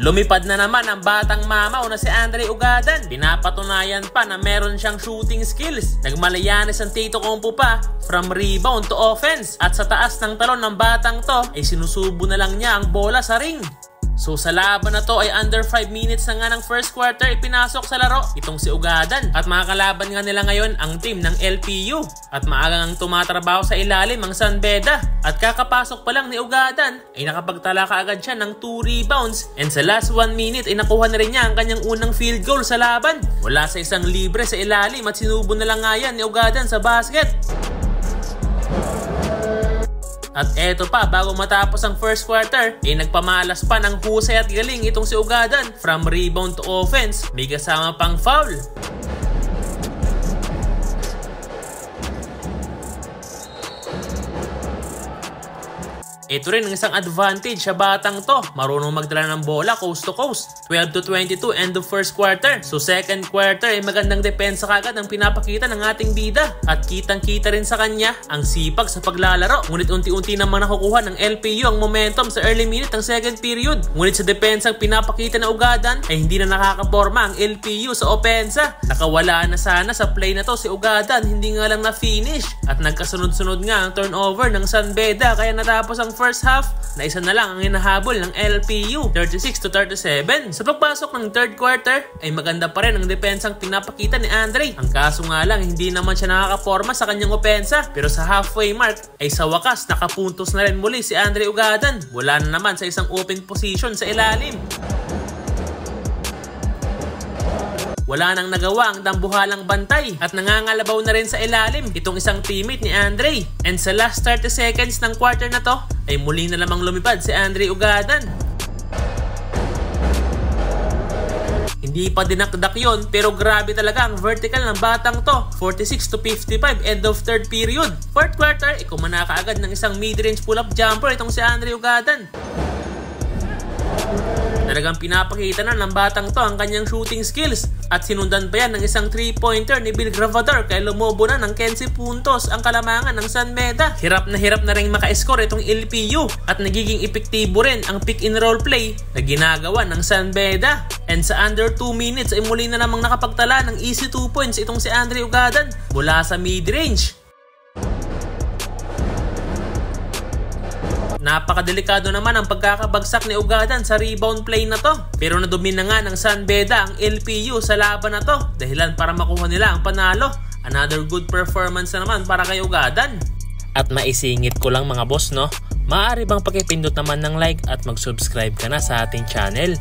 Lumipad na naman ang batang mamaw na si Andre Ugadan. Pinapatunayan pa na meron siyang shooting skills. Nagmalayanes ang Tito Compo pa from rebound to offense. At sa taas ng talon ng batang to ay sinusubo na lang niya ang bola sa ring. So sa laban na to ay under 5 minutes na nga ng first quarter ipinasok sa laro itong si Ugadan. At mga kalaban nga nila ngayon ang team ng LPU. At maagang ang tumatrabaho sa ilalim ang San Beda. At kakapasok pa lang ni Ugadan ay nakapagtala kaagad siya ng 2 rebounds. And sa last 1 minute ay nakuha na rin niya ang kanyang unang field goal sa laban. Wala sa isang libre sa ilalim at sinubo na lang nga yan ni Ugadan sa basket. At eto pa, bago matapos ang first quarter, nagpamalas pa ng husay at galing itong si Ugadan. From rebound to offense, may kasama pang foul. Ito rin ang isang advantage sa batang to. Marunong magdala ng bola coast to coast. 12-22 end of first quarter. So second quarter ay magandang depensa kagad ang pinapakita ng ating bida. At kitang-kita rin sa kanya ang sipag sa paglalaro. Ngunit unti-unti namang nakukuha ng LPU ang momentum sa early minute ng second period. Ngunit sa depensang pinapakita na Ugadan ay hindi na nakakaporma ang LPU sa opensa. Nakawala na sana sa play na to si Ugadan, hindi nga lang na-finish. At nagkasunod-sunod nga ang turnover ng San Beda kaya natapos ang first half na isa na lang ang hinahabol ng LPU, 36-37. Sa pagpasok ng third quarter ay maganda pa rin ang depensang pinapakita ni Andre. Ang kaso nga lang hindi naman siya nakakaporma sa kanyang opensa. Pero sa halfway mark ay sa wakas nakapuntos na rin muli si Andre Ugadan. Wala na naman sa isang open position sa ilalim. Wala nang nagawa ang dambuhalang bantay at nangangalabaw na rin sa ilalim itong isang teammate ni Andre. And sa last 30 seconds ng quarter na to ay muli na lamang lumipad si Andre Ugadan. Hindi pa dinakdak yon pero grabe talaga ang vertical ng batang to. 46-55 end of third period. Fourth quarter, ikumana kaagad ng isang mid-range pull-up jumper itong si Andre Ugadan. Talagang pinapakita na ng batang to ang kanyang shooting skills at sinundan pa yan ng isang 3-pointer ni Bill Gravador kaya lumobo na ng 15 puntos ang kalamangan ng San Beda. Hirap na rin maka-score itong LPU at nagiging epektibo rin ang pick and roll play na ginagawa ng San Beda. And sa under 2 minutes ay muli na namang nakapagtala ng easy 2 points itong si Andre Ugadan mula sa mid-range. Napakadelikado naman ang pagkakabagsak ni Ugadan sa rebound play na to. Pero nadumi na nga ng San Beda ang LPU sa laban na to. Dahilan para makuha nila ang panalo. Another good performance na naman para kay Ugadan. At maisingit ko lang mga boss no, maaari bang pakipindot naman ng like at mag-subscribe ka na sa ating channel?